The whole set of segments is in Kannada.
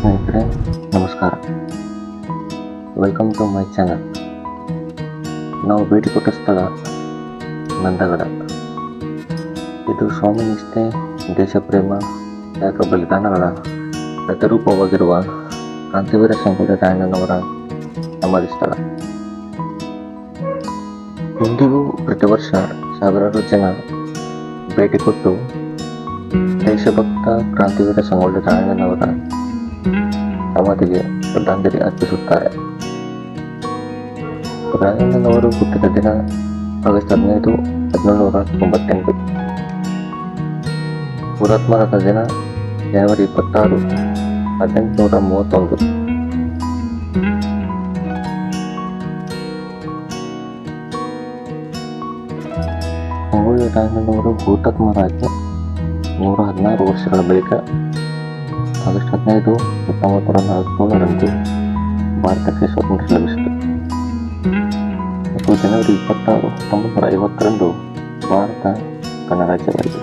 ಸ್ನೇಹಿತರೆ, ನಮಸ್ಕಾರ. Welcome to my channel. ನಾವು ಭೇಟಿ ಕೊಟ್ಟ ಸ್ಥಳ ನಂದಗಡ. ಇದು ಸ್ವಾಮಿ ನಿಷ್ಠೆ, ದೇಶಪ್ರೇಮ, ತ್ಯಾಗ ಬಲಿದಾನಗಳ ಪ್ರತಿರೂಪವಾಗಿರುವ ಕ್ರಾಂತಿವೀರ ಸಂಗೊಳ್ಳಿ ರಾಯಣ್ಣನವರ ಸಮಾಧಿ ಸ್ಥಳ. ಇಂದಿಗೂ ಪ್ರತಿ ವರ್ಷ ಸಾವಿರಾರು ಜನ ಭೇಟಿ ಕೊಟ್ಟು ದೇಶಭಕ್ತ ಕ್ರಾಂತಿವೀರ ಸಂಗೊಳ್ಳಿ ರಾಯಣ್ಣನವರ ಸಮಾಧಿಗೆ ಶ್ರದ್ಧಾಂಜಲಿ ಅರ್ಪಿಸುತ್ತಾರೆ. ರಾಯಣ್ಣನವರು ಹುಟ್ಟಿದ ದಿನ ಆಗಸ್ಟ್ 15, 1798. ಹುತಾತ್ಮರಾದ ದಿನ ಜನವರಿ 26, 1831. ಸಂಗೊಳ್ಳಿ ರಾಯಣ್ಣನವರು ಹುತಾತ್ಮರಾಗಿ 116 ವರ್ಷಗಳ ಬಳಿಕ ಆಗಸ್ಟ್ 15, 1947ರಂದು ಭಾರತಕ್ಕೆ ಸ್ವಾತಂತ್ರ್ಯ ಲಭಿಸಿತು ಮತ್ತು ಜನವರಿ 26, 1950ರಂದು ಭಾರತ ಗಣರಾಜ್ಯವಾಯಿತು.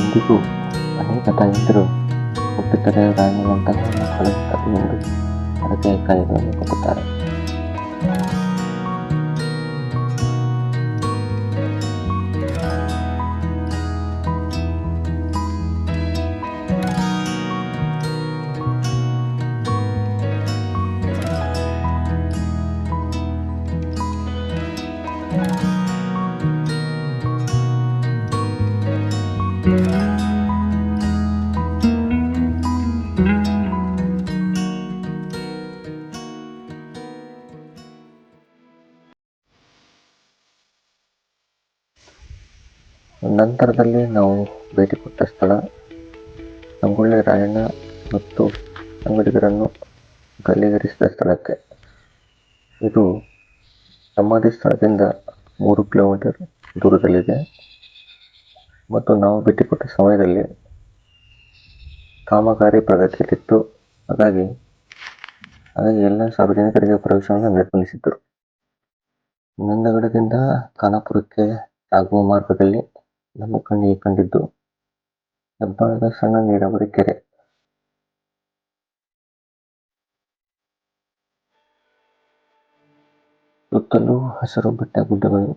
ಇಂದಿಗೂ ಅನೇಕ ತಾಯಂದಿರು ಹುಟ್ಟಿದರೆ ರಾಯಣ್ಣನಂತಹ ಮಕ್ಕಳಾಗಲಿ ಎಂದು ಹರಕೆಯ ಕಾಯಿಗಳನ್ನು ಕೊಡುತ್ತಾರೆ. ನಂತರದಲ್ಲಿ ನಾವು ಭೇಟಿ ಕೊಟ್ಟ ಸ್ಥಳ ಸಂಗೊಳ್ಳಿ ರಾಯಣ್ಣ ಮತ್ತು ಸಂಗಡಿಗರನ್ನು ಗಲ್ಲಿಗೇರಿಸಿದ ಸ್ಥಳಕ್ಕೆ. ಇದು ಸಮಾಧಿ ಸ್ಥಳದಿಂದ 3 ಕಿಲೋಮೀಟರ್ ದೂರದಲ್ಲಿದೆ ಮತ್ತು ನಾವು ಭೇಟಿ ಕೊಟ್ಟ ಸಮಯದಲ್ಲಿ ಕಾಮಗಾರಿ ಪ್ರಗತಿಯಲ್ಲಿತ್ತು. ಹಾಗಾಗಿ ಎಲ್ಲ ಸಾರ್ವಜನಿಕರಿಗೆ ಪ್ರವೇಶವನ್ನು ನಿರ್ಬಂಧಿಸಿದ್ದರು. ನಂದಗಡದಿಂದ ಖಾನಾಪುರಕ್ಕೆ ಸಾಗುವ ಮಾರ್ಗದಲ್ಲಿ ನಮ್ಮ ಕಣ್ಣಿಗೆ ಕಂಡಿದ್ದು ಹೆಬ್ಬಾಳದ ಸಣ್ಣ ನೀರಾವರಿ ಕೆರೆ. ಸುತ್ತಲೂ ಹಸಿರು ಬೆಟ್ಟ ಗುಡ್ಡಗಳು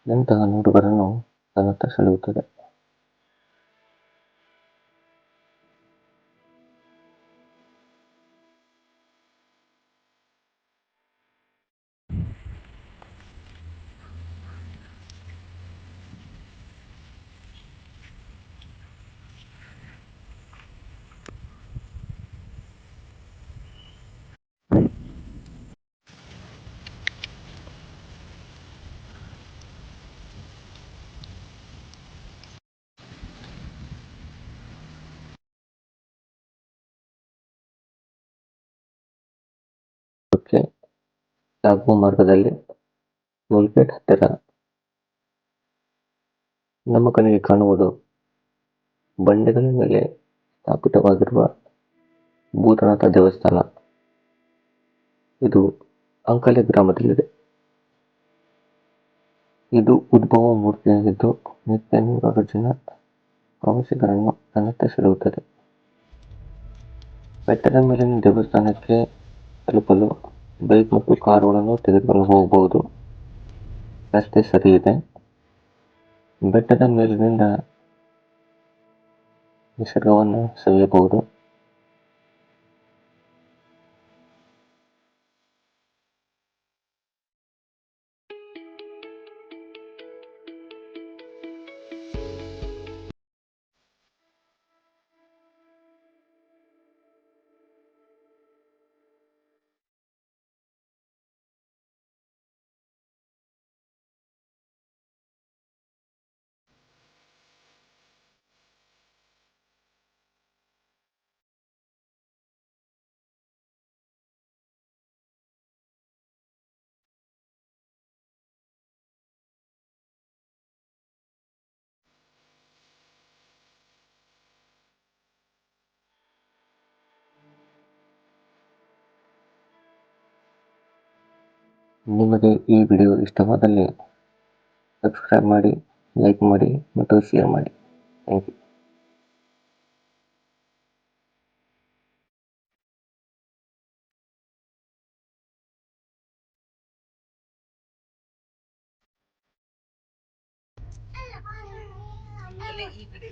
ಎಂತಹ ನೋಡುಗರನ್ನು ತನ್ನತ್ತ ಸೆಳೆಯುತ್ತದೆ. ಸಾಗುವ ಮಾರ್ಗದಲ್ಲಿ ಟೋಲ್ಗೇಟ್ ಹತ್ತಿರ ನಮ್ಮ ಕಣ್ಣಿಗೆ ಕಾಣುವುದು ಬಂಡೆಗಳ ಮೇಲೆ ಸ್ಥಾಪಿತವಾಗಿರುವ ಭೂತನಾಥ ದೇವಸ್ಥಾನ. ಇದು ಅಂಕಲೆ ಗ್ರಾಮದಲ್ಲಿದೆ. ಇದು ಉದ್ಭವ ಮೂರ್ತಿಯಾಗಿದ್ದು ನಿತ್ಯ 100 ಜನ ಪ್ರವಾಸಿಗರನ್ನು ತನ್ನತ್ತ ಸೆಳೆಯುತ್ತದೆ. ಬೆಟ್ಟದ ಮೇಲಿನ ದೇವಸ್ಥಾನಕ್ಕೆ ತಲುಪಲು ಬೈಕ್ ಮತ್ತು ಕಾರುಗಳನ್ನು ತೆಗೆದುಕೊಂಡು ಹೋಗಬಹುದು. ರಸ್ತೆ ಸರಿ ಇದೆ. ಬೆಟ್ಟದ ಮೇಲಿನಿಂದ ನಿಸರ್ಗವನ್ನು ಸವಿಯಬಹುದು. ನಿಮಗೆ ಈ ವಿಡಿಯೋ ಇಷ್ಟವಾದಲ್ಲಿ ಸಬ್ಸ್ಕ್ರೈಬ್ ಮಾಡಿ, ಲೈಕ್ ಮಾಡಿ ಮತ್ತು ಶೇರ್ ಮಾಡಿ. Thank you. ಅಲ್ಲೇ ಈ ಕಡೆ